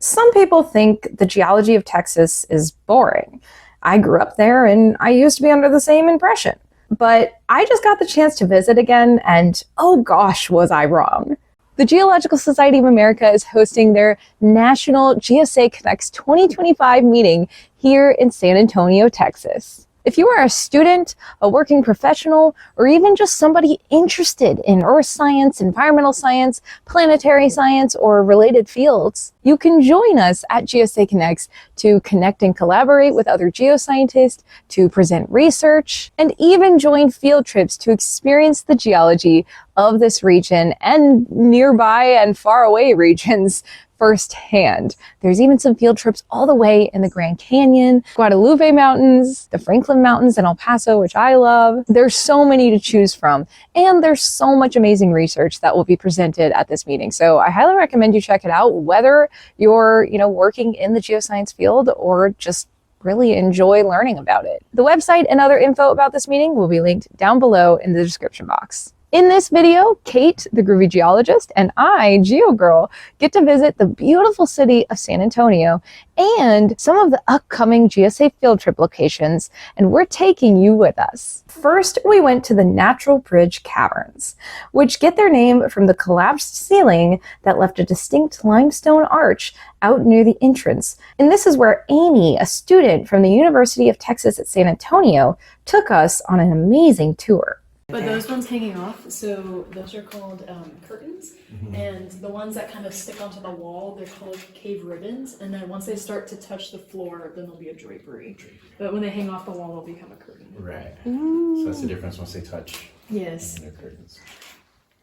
Some people think the geology of Texas is boring. I grew up there and I used to be under the same impression. But I just got the chance to visit again, and oh gosh, was I wrong. The Geological Society of America is hosting their National GSA Connects 2025 meeting here in San Antonio, Texas. If you are a student, a working professional, or even just somebody interested in earth science, environmental science, planetary science, or related fields, you can join us at GSA Connects to connect and collaborate with other geoscientists, to present research, and even join field trips to experience the geology of this region and nearby and far away regions firsthand. There's even some field trips all the way in the Grand Canyon, Guadalupe Mountains, the Franklin Mountains in El Paso, which I love. There's so many to choose from, and there's so much amazing research that will be presented at this meeting. So I highly recommend you check it out, whether you're, working in the geoscience field or just really enjoy learning about it. The website and other info about this meeting will be linked down below in the description box. In this video, Kate, the groovy geologist, and I, Geo Girl, get to visit the beautiful city of San Antonio and some of the upcoming GSA field trip locations, and we're taking you with us. First, we went to the Natural Bridge Caverns, which get their name from the collapsed ceiling that left a distinct limestone arch out near the entrance. And this is where Amy, a student from the University of Texas at San Antonio, took us on an amazing tour. But those ones hanging off, so those are called curtains, and the ones that kind of stick onto the wall, they're called cave ribbons, and then once they start to touch the floor, then they'll be a drapery. But when they hang off the wall, they'll become a curtain. Right. So that's the difference once they touch. Yes. They're curtains.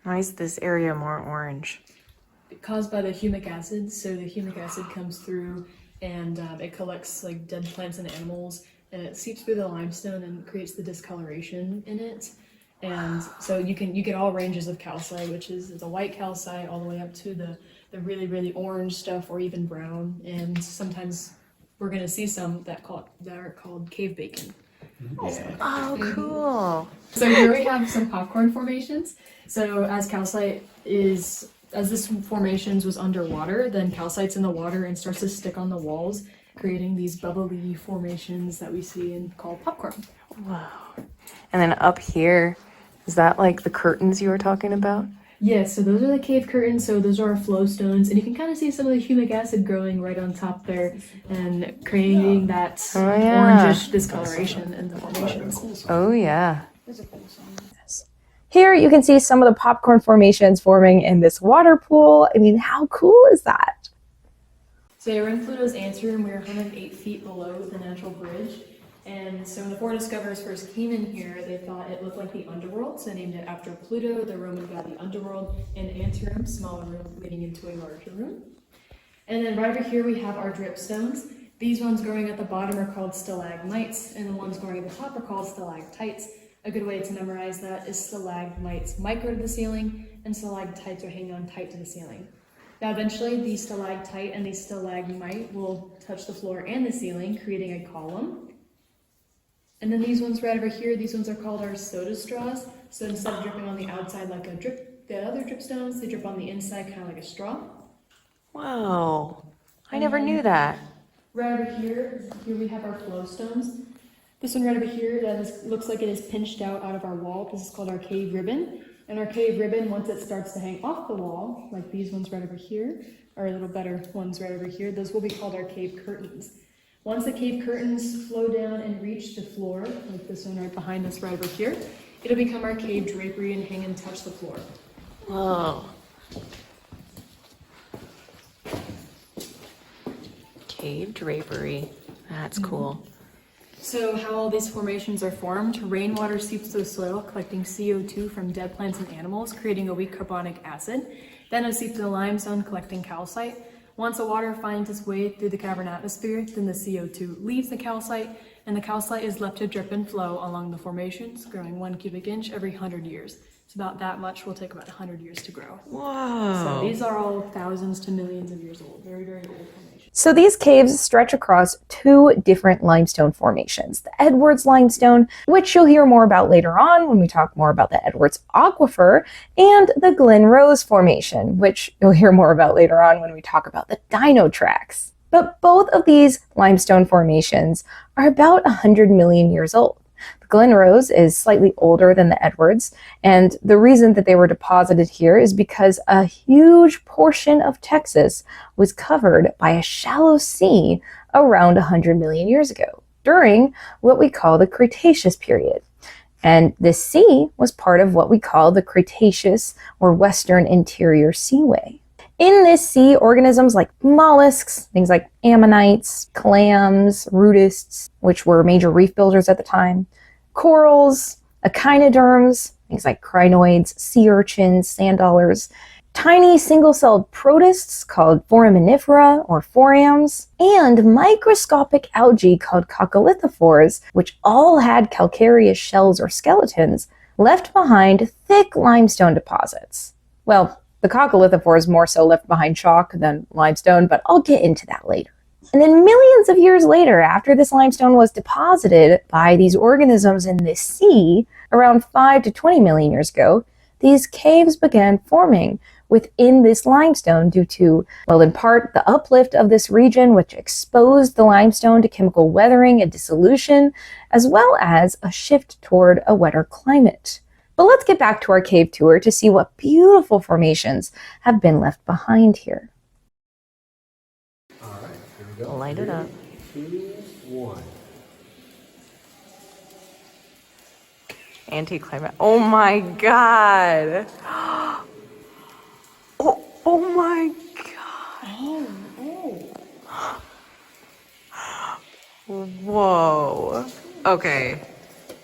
Why is this area more orange? Caused by the humic acid, so the humic acid comes through and it collects like dead plants and animals, and it seeps through the limestone and creates the discoloration in it. And so you get all ranges of calcite, which is the white calcite all the way up to the really, really orange stuff or even brown. And sometimes we're going to see some that are called cave bacon. Yeah. Oh, cool. So here we have some popcorn formations. So as this formations was underwater, then calcite's in the water and starts to stick on the walls, creating these bubbly formations that we see and call popcorn. Wow. And then up here, is that like the curtains you were talking about? Yeah, so those are the cave curtains, so those are our flow stones, and you can kind of see some of the humic acid growing right on top there and creating that orangish discoloration in the formations. Oh, yeah. Here you can see some of the popcorn formations forming in this water pool. I mean, how cool is that? So we're in Pluto's anteroom. We're 108 feet below the natural bridge. And so when the four discoverers first came in here, they thought it looked like the underworld, so they named it after Pluto, the Roman god, the underworld, and anteroom, smaller room leading into a larger room. And then right over here we have our dripstones. These ones growing at the bottom are called stalagmites, and the ones growing at the top are called stalactites. A good way to memorize that is stalagmites micro to the ceiling, and stalactites are hanging on tight to the ceiling. Now eventually the stalactite and the stalagmite will touch the floor and the ceiling, creating a column. And then these ones right over here, these ones are called our soda straws. So instead of dripping on the outside like the other dripstones, they drip on the inside kind of like a straw. Whoa. I never knew that. Right over here we have our flow stones. This one right over here, looks like it is pinched out of our wall. This is called our cave ribbon. And our cave ribbon, once it starts to hang off the wall, like these ones right over here, or little better ones right over here, those will be called our cave curtains. Once the cave curtains flow down and reach the floor, like this one right behind us right over here, it'll become our cave drapery and hang and touch the floor. Whoa. Cave drapery. That's cool. So how all these formations are formed, rainwater seeps to the soil, collecting CO2 from dead plants and animals, creating a weak carbonic acid. Then it seeps to the limestone, collecting calcite. Once the water finds its way through the cavern atmosphere, then the CO2 leaves the calcite, and the calcite is left to drip and flow along the formations, growing 1 cubic inch every 100 years. It's about that much, will take about 100 years to grow. Whoa. So these are all thousands to millions of years old, very, very old formations. So these caves stretch across two different limestone formations, the Edwards limestone, which you'll hear more about later on when we talk more about the Edwards Aquifer, and the Glen Rose formation, which you'll hear more about later on when we talk about the Dino Tracks. But both of these limestone formations are about 100 million years old. The Glen Rose is slightly older than the Edwards, and the reason that they were deposited here is because a huge portion of Texas was covered by a shallow sea around 100 million years ago, during what we call the Cretaceous period. And this sea was part of what we call the Cretaceous or Western Interior Seaway. In this sea, organisms like mollusks, things like ammonites, clams, rudists, which were major reef builders at the time, corals, echinoderms, things like crinoids, sea urchins, sand dollars, tiny single-celled protists called foraminifera or forams, and microscopic algae called coccolithophores, which all had calcareous shells or skeletons, left behind thick limestone deposits. Well, the coccolithophores more so left behind chalk than limestone, but I'll get into that later. And then millions of years later, after this limestone was deposited by these organisms in this sea, around 5 to 20 million years ago, these caves began forming within this limestone due to, well, in part, the uplift of this region, which exposed the limestone to chemical weathering and dissolution, as well as a shift toward a wetter climate. But let's get back to our cave tour to see what beautiful formations have been left behind here. All right, here we go. Light it up. 2, 1. Anticlimactic. Oh my god. Oh my god. Whoa. Okay.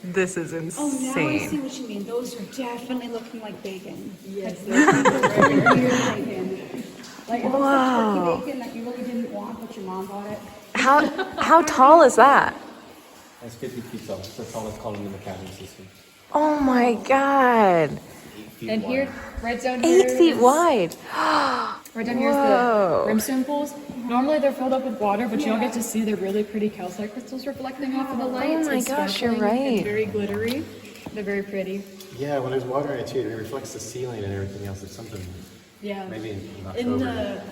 This is insane. Oh, now I see what you mean. Those are definitely looking like bacon. Yes, those are bacon. Like, it looks like turkey bacon that you really didn't want, but your mom bought it. How tall is that? That's 50 feet tall. That's the tallest column in the cavern system. Oh my god. 8 feet And wide. here, right down here. 8 feet wide. Right down here is the brimstone pools. Normally they're filled up with water, but you don't get to see the really pretty calcite crystals reflecting off of the light. Oh my It's gosh, you're sparkling. right. It's very glittery. They're very pretty. Yeah, when there's water in it too, it reflects the ceiling and everything else. It's something Yeah. maybe in In October.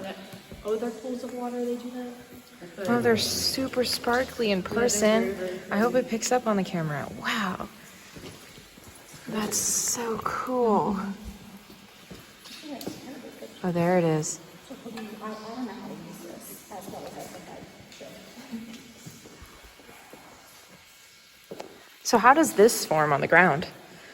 that other pools of water, they do that. Oh, they're super sparkly in person. I hope it picks up on the camera. Wow. That's so cool. Oh, there it is. So how does this form on the ground?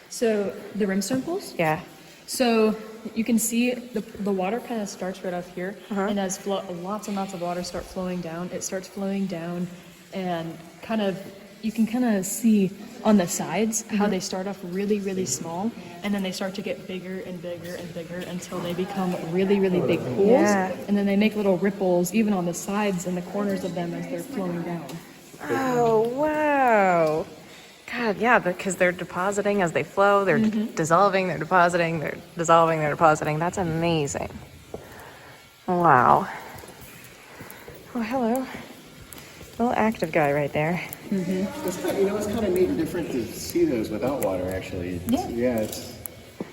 So the brimstone pools. Yeah. So you can see the water kind of starts right up here, and as lots and lots of water start flowing down, it starts flowing down, and kind of you can kind of see on the sides how they start off really, really small, and then they start to get bigger and bigger and bigger until they become really, really big pools, Yeah. and then they make little ripples even on the sides and the corners of them as they're flowing down. Oh, wow. God, yeah, because they're depositing as they flow. They're dissolving, they're depositing, they're dissolving, they're depositing. That's amazing. Wow. Oh, hello. Little active guy right there. It's kind of neat and different to see those without water, actually. It's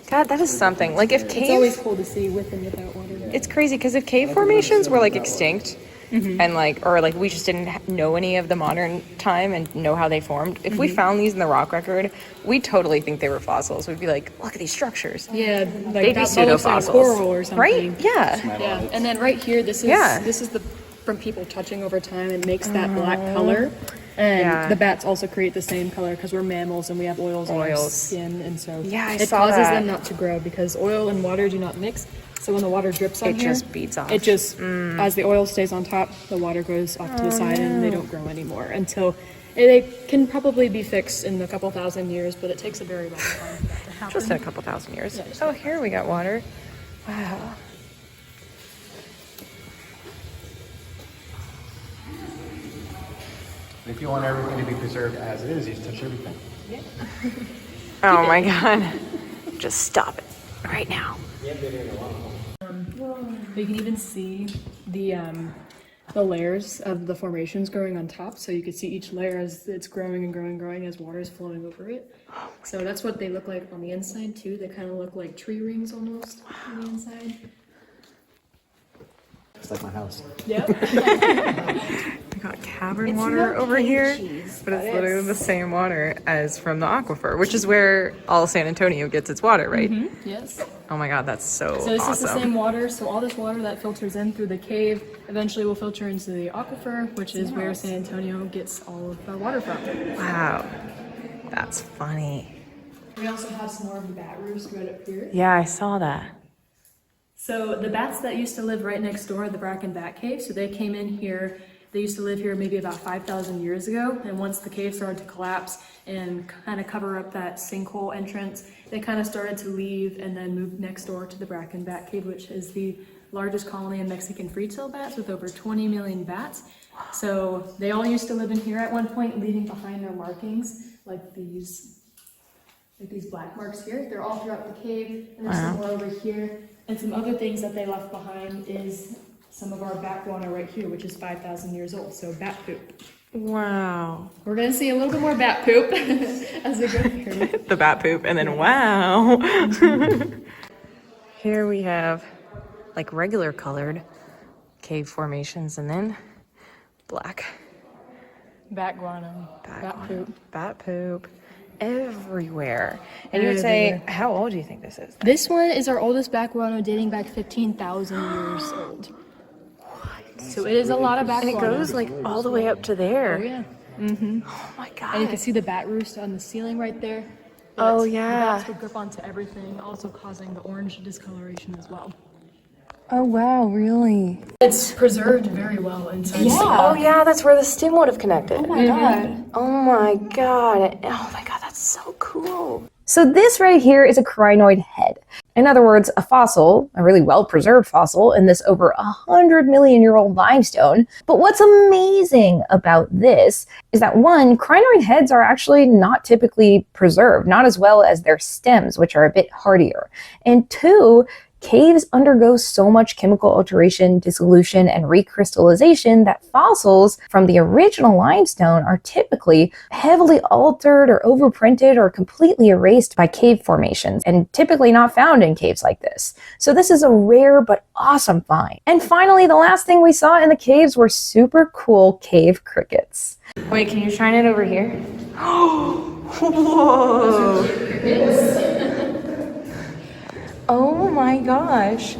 God, that is something. Like if It's always cave, cool to see with and without water. it's crazy because if cave formations were like extinct and like, or like we just didn't know any of the modern time and know how they formed, if we found these in the rock record, we totally think they were fossils. We'd be like, look at these structures. Yeah, like They'd be that looks like a pseudofossils. coral or something. Right? Yeah. Yeah, and then right here, this is the from people touching over time and makes that black color. And Yeah. the bats also create the same color because we're mammals and we have oils on our Oils. skin, and so Yeah, I it saw causes that. them not to grow because oil and water do not mix. So when the water drips on It here, just beats off. It just as the oil stays on top, the water goes off to the side and they don't grow anymore until they can probably be fixed in a couple thousand years, but it takes a very long time for that to happen. Just in a couple thousand years. Oh, here we got water. Wow. if you want everything to be preserved as is, you just touch everything. Oh my God. Just stop it right now. You can even see the layers of the formations growing on top, so you can see each layer as it's growing and growing and growing as water is flowing over it. So that's what they look like on the inside too. They kind of look like tree rings almost on the inside. It's like my house. Yep. We got cavern water over here, but it's literally the same water as from the aquifer, which is where all San Antonio gets its water, right? Yes. Oh my god, that's so So this awesome. is the same water, so all this water that filters in through the cave eventually will filter into the aquifer, which is where San Antonio gets all of the water from. Wow, that's funny. We also have some more of the bat roost right up here. Yeah, I saw that. So the bats that used to live right next door, the Bracken Bat Cave, so they came in here. They used to live here maybe about 5,000 years ago, and once the cave started to collapse and kind of cover up that sinkhole entrance, they kind of started to leave and then moved next door to the Bracken Bat Cave, which is the largest colony of Mexican free-tail bats with over 20 million bats. So they all used to live in here at one point, leaving behind their markings, like these black marks here. They're all throughout the cave, and there's some more over here. And some other things that they left behind is some of our bat guano right here, which is 5,000 years old, so bat poop. Wow. We're gonna see a little bit more bat poop as we go through. The bat poop, and then wow. Here we have like regular colored cave formations, and then black. Bat guano, bat poop. Bat poop everywhere. And you would say, how old do you think this is? This one is our oldest bat guano, dating back 15,000 years old. So it is a lot of bat And it guano. goes like all the way up to there. Oh yeah. Oh my god. And you can see the bat roost on the ceiling right there. Oh, The yeah. bats would grip onto everything, also causing the orange discoloration as well. Oh wow, really? It's preserved very well inside. Oh yeah, that's where the stem would have connected. Oh my god. Oh my god. Oh my god, that's so cool. So this right here is a crinoid head. In other words, a fossil, a really well-preserved fossil in this over 100 million year old limestone. But what's amazing about this is that one, crinoid heads are actually not typically preserved, not as well as their stems, which are a bit hardier. And two, caves undergo so much chemical alteration, dissolution, and recrystallization that fossils from the original limestone are typically heavily altered or overprinted or completely erased by cave formations, and typically not found in caves like this. So this is a rare but awesome find. And finally, the last thing we saw in the caves were super cool cave crickets. Wait, can you shine it over here? Whoa! Oh my gosh.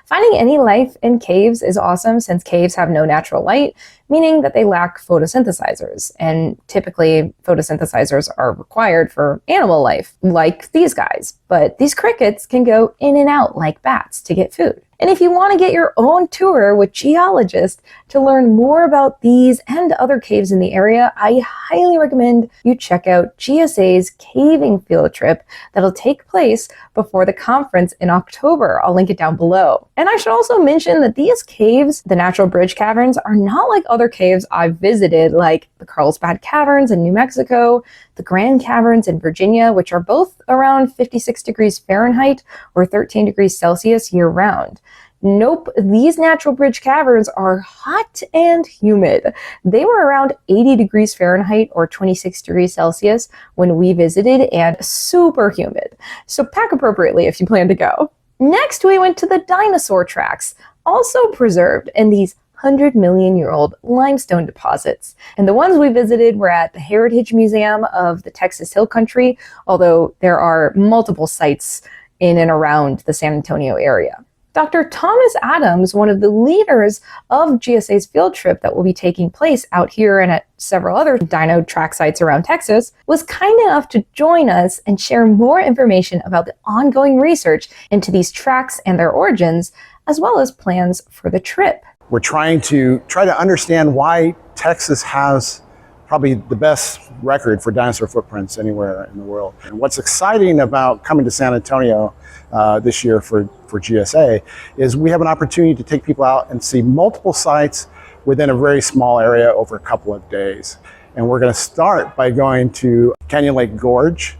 Finding any life in caves is awesome since caves have no natural light, meaning that they lack photosynthesizers. And typically, photosynthesizers are required for animal life, like these guys. But these crickets can go in and out like bats to get food. And if you want to get your own tour with geologists to learn more about these and other caves in the area, I highly recommend you check out GSA's caving field trip that'll take place before the conference in October. I'll link it down below. And I should also mention that these caves, the Natural Bridge Caverns, are not like other caves I've visited, like the Carlsbad Caverns in New Mexico, the Grand Caverns in Virginia, which are both around 56 degrees Fahrenheit or 13 degrees Celsius year-round. Nope, these Natural Bridge Caverns are hot and humid. They were around 80 degrees Fahrenheit or 26 degrees Celsius when we visited, and super humid. So pack appropriately if you plan to go. Next, we went to the Dinosaur Tracks, also preserved in these 100 million year old limestone deposits. And the ones we visited were at the Heritage Museum of the Texas Hill Country, although there are multiple sites in and around the San Antonio area. Dr. Thomas Adams, one of the leaders of GSA's field trip that will be taking place out here and at several other dino track sites around Texas, was kind enough to join us and share more information about the ongoing research into these tracks and their origins, as well as plans for the trip. We're trying to understand why Texas has probably the best record for dinosaur footprints anywhere in the world. And what's exciting about coming to San Antonio this year for GSA is we have an opportunity to take people out and see multiple sites within a very small area over a couple of days. And we're going to start by going to Canyon Lake Gorge,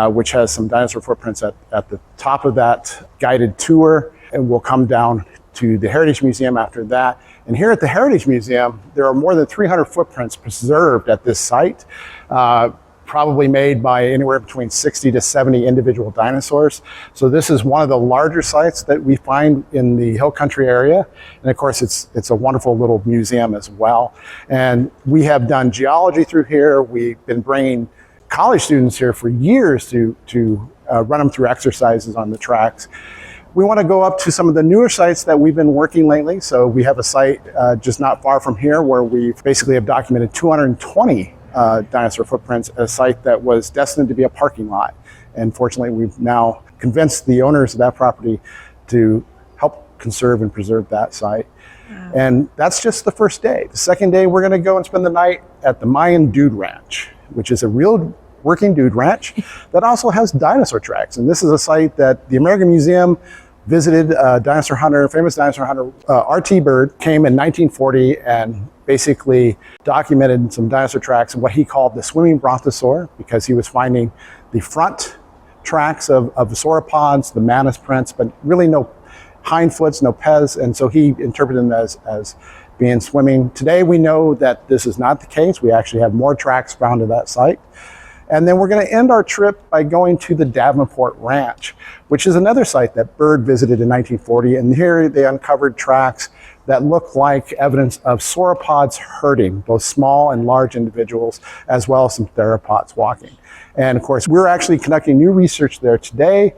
which has some dinosaur footprints at the top of that guided tour. And we'll come down to the Heritage Museum after that. And here at the Heritage Museum, there are more than 300 footprints preserved at this site, probably made by anywhere between 60 to 70 individual dinosaurs. So this is one of the larger sites that we find in the Hill Country area. And of course, it's a wonderful little museum as well. And we have done geology through here. We've been bringing college students here for years to run them through exercises on the tracks. We want to go up to some of the newer sites that we've been working lately. So we have a site just not far from here where we basically have documented 220 dinosaur footprints at a site that was destined to be a parking lot. And fortunately, we've now convinced the owners of that property to help conserve and preserve that site. Wow. And that's just the first day. The second day, we're going to go and spend the night at the Mayan Dude Ranch, which is a real working dude ranch that also has dinosaur tracks. And this is a site that the American Museum visited. Dinosaur hunter, famous dinosaur hunter, R.T. Byrd came in 1940 and basically documented some dinosaur tracks and what he called the swimming brontosaur, because he was finding the front tracks of the sauropods, the mantis prints, but really no hindfoots, no pes. And so he interpreted them as being swimming. Today we know that this is not the case. We actually have more tracks found at that site. And then we're going to end our trip by going to the Davenport Ranch, which is another site that Byrd visited in 1940. And here they uncovered tracks that look like evidence of sauropods herding, both small and large individuals, as well as some theropods walking. And of course, we're actually conducting new research there today,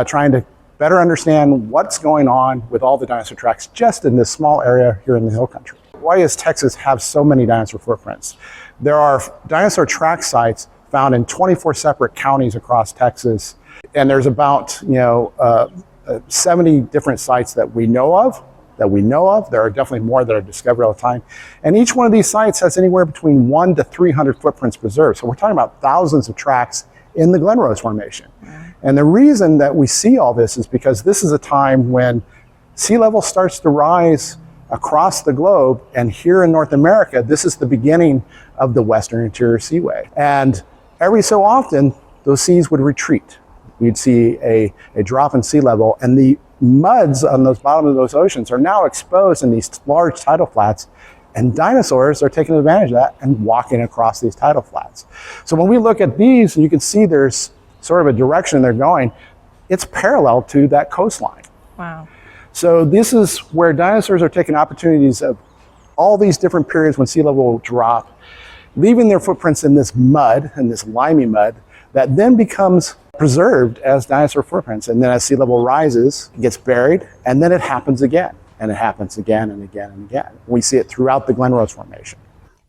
trying to better understand what's going on with all the dinosaur tracks just in this small area here in the Hill Country. Why does Texas have so many dinosaur footprints? There are dinosaur track sites found in 24 separate counties across Texas. And there's about 70 different sites that we know of. There are definitely more that are discovered all the time. And each one of these sites has anywhere between 100 to 300 footprints preserved. So we're talking about thousands of tracks in the Glen Rose Formation. And the reason that we see all this is because this is a time when sea level starts to rise across the globe. And here in North America, this is the beginning of the Western Interior Seaway. And every so often, those seas would retreat. We'd see a drop in sea level, and the muds on the bottom of those oceans are now exposed in these large tidal flats, and dinosaurs are taking advantage of that and walking across these tidal flats. So when we look at these, you can see there's sort of a direction they're going. It's parallel to that coastline. Wow. So this is where dinosaurs are taking opportunities of all these different periods when sea level will drop, leaving their footprints in this mud, in this limey mud, that then becomes preserved as dinosaur footprints. And then as sea level rises, it gets buried, and then it happens again. And it happens again and again and again. We see it throughout the Glen Rose Formation.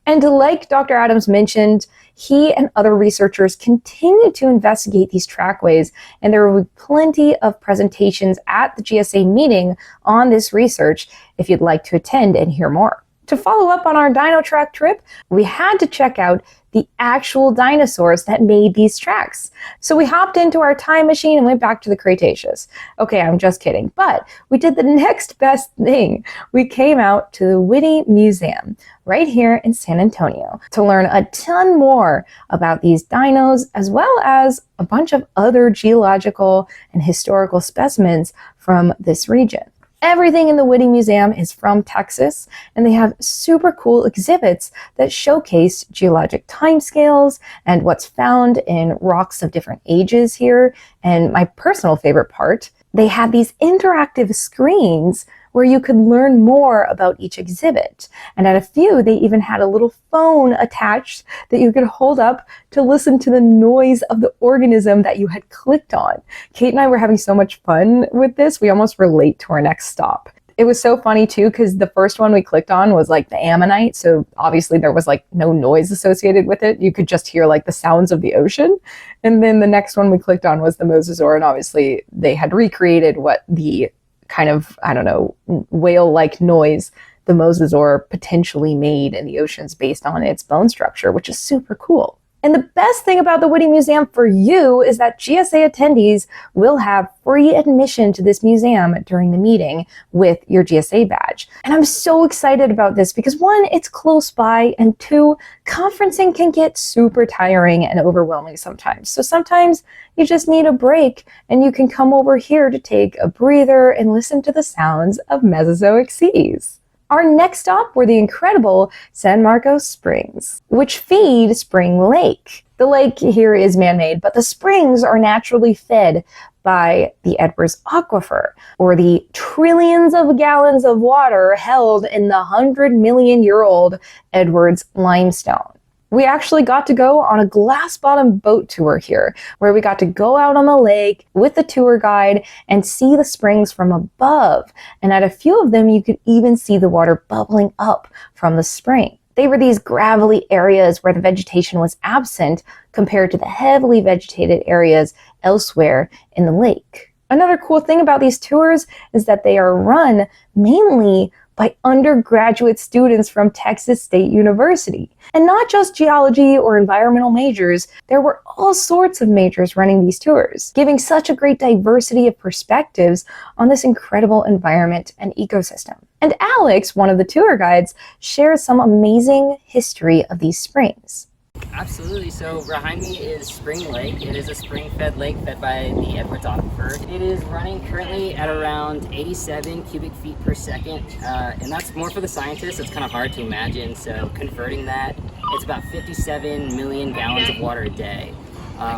And like Dr. Adams mentioned, he and other researchers continue to investigate these trackways, and there will be plenty of presentations at the GSA meeting on this research if you'd like to attend and hear more. To follow up on our Dino Track trip, we had to check out the actual dinosaurs that made these tracks. So we hopped into our time machine and went back to the Cretaceous. Okay, I'm just kidding. But we did the next best thing. We came out to the Witte Museum right here in San Antonio to learn a ton more about these dinos, as well as a bunch of other geological and historical specimens from this region. Everything in the Witte Museum is from Texas, and they have super cool exhibits that showcase geologic timescales and what's found in rocks of different ages here. And my personal favorite part, they had these interactive screens where you could learn more about each exhibit. And at a few, they even had a little phone attached that you could hold up to listen to the noise of the organism that you had clicked on. Kate and I were having so much fun with this, we almost were late to our next stop. It was so funny too, because the first one we clicked on was like the ammonite. So obviously there was like no noise associated with it. You could just hear like the sounds of the ocean. And then the next one we clicked on was the mosasaur. And obviously they had recreated what the kind of, I don't know, whale-like noise the mosasaur potentially made in the oceans based on its bone structure, which is super cool. And the best thing about the Witte Museum for you is that GSA attendees will have free admission to this museum during the meeting with your GSA badge. And I'm so excited about this because one, it's close by, and two, conferencing can get super tiring and overwhelming sometimes. So sometimes you just need a break and you can come over here to take a breather and listen to the sounds of Mesozoic seas. Our next stop were the incredible San Marcos Springs, which feed Spring Lake. The lake here is man-made, but the springs are naturally fed by the Edwards Aquifer, or the trillions of gallons of water held in the 100-million-year-old Edwards limestone. We actually got to go on a glass-bottom boat tour here, where we got to go out on the lake with the tour guide and see the springs from above. And at a few of them, you could even see the water bubbling up from the spring. They were these gravelly areas where the vegetation was absent compared to the heavily vegetated areas elsewhere in the lake. Another cool thing about these tours is that they are run mainly by undergraduate students from Texas State University. And not just geology or environmental majors, there were all sorts of majors running these tours, giving such a great diversity of perspectives on this incredible environment and ecosystem. And Alex, one of the tour guides, shares some amazing history of these springs. Absolutely. So behind me is Spring Lake. It is a spring-fed lake fed by the Edwards Aquifer. It is running currently at around 87 cubic feet per second, and that's more for the scientists. It's kind of hard to imagine. So converting that, it's about 57 million gallons of water a day.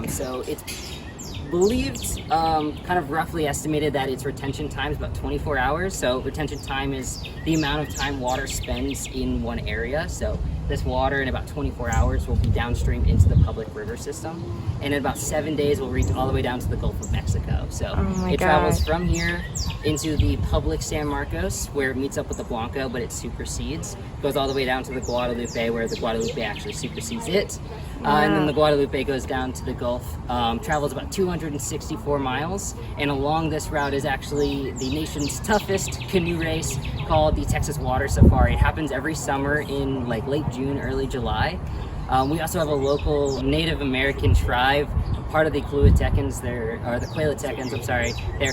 So it's believed, kind of roughly estimated that its retention time is about 24 hours. So retention time is the amount of time water spends in one area. So this water in about 24 hours will be downstream into the public river system, and in about 7 days will reach all the way down to the Gulf of Mexico. So it travels from here into the public San Marcos, where it meets up with the Blanco, but it supersedes, goes all the way down to the Guadalupe, where the Guadalupe actually supersedes it. And then the Guadalupe goes down to the Gulf, travels about 264 miles, and along this route is actually the nation's toughest canoe race called the Texas Water Safari. It happens every summer in like late June, early July. We also have a local Native American tribe, part of the Quayletecans, they're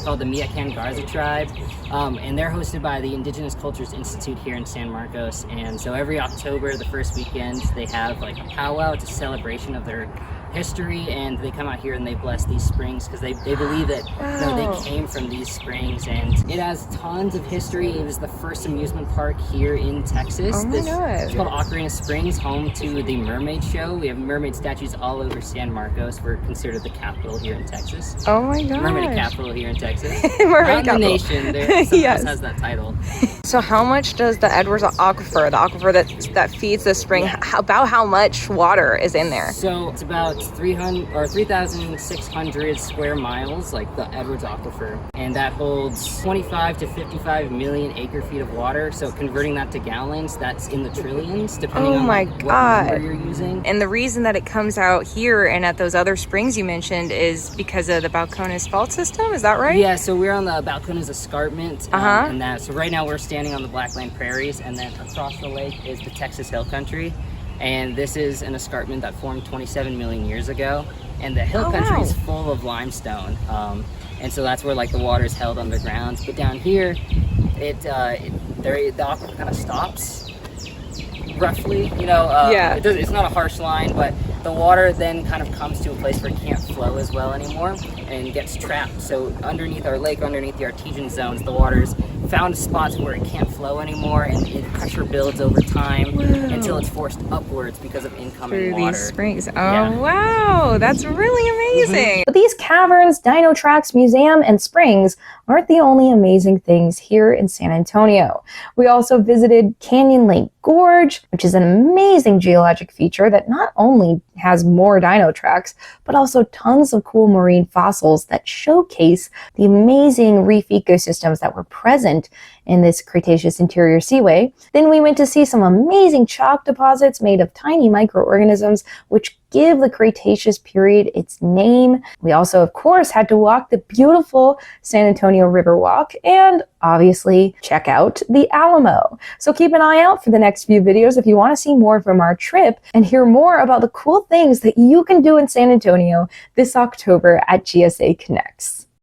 called the Miacan Garza tribe, and they're hosted by the Indigenous Cultures Institute here in San Marcos. And so every October, the first weekend, they have like a powwow. It's a celebration of their history, and they come out here and they bless these springs because they believe that they came from these springs, and it has tons of history. It was the first amusement park here in Texas. Oh my God. It's called Ocarina Springs, home to the Mermaid Show. We have mermaid statues all over San Marcos. We're considered the capital here in Texas. Oh my God. Mermaid capital here in Texas. Mermaid capital. The nation. Someone else has that title. So how much does the Edwards Aquifer, the aquifer that feeds the spring, about how much water is in there? So it's about 3,600 square miles, like the Edwards Aquifer, and that holds 25 to 55 million acre feet of water. So converting that to gallons, that's in the trillions, depending on what number you're using. And the reason that it comes out here and at those other springs you mentioned is because of the Balcones fault system, is that right? Yeah, so we're on the Balcones Escarpment, and that. So right now we're standing on the Blackland Prairies, and then across the lake is the Texas Hill Country. And this is an escarpment that formed 27 million years ago, and the hill country is full of limestone, and so that's where like the water is held underground. But down here, the aquifer kind of stops, roughly. It's not a harsh line, but the water then kind of comes to a place where it can't flow as well anymore and gets trapped. So underneath our lake, underneath the artesian zones, the water's found spots where it can't flow anymore, and pressure builds over time until it's forced upwards because of incoming water. These springs. Wow, that's really amazing. But these caverns, Dino Tracks Museum, and springs aren't the only amazing things here in San Antonio. We also visited Canyon Lake Gorge, which is an amazing geologic feature that not only has more dino tracks, but also tons of cool marine fossils that showcase the amazing reef ecosystems that were present in this Cretaceous interior seaway. Then we went to see some amazing chalk deposits made of tiny microorganisms, which give the Cretaceous period its name. We also, of course, had to walk the beautiful San Antonio River Walk and obviously check out the Alamo. So keep an eye out for the next few videos if you want to see more from our trip and hear more about the cool things that you can do in San Antonio this October at GSA Connects.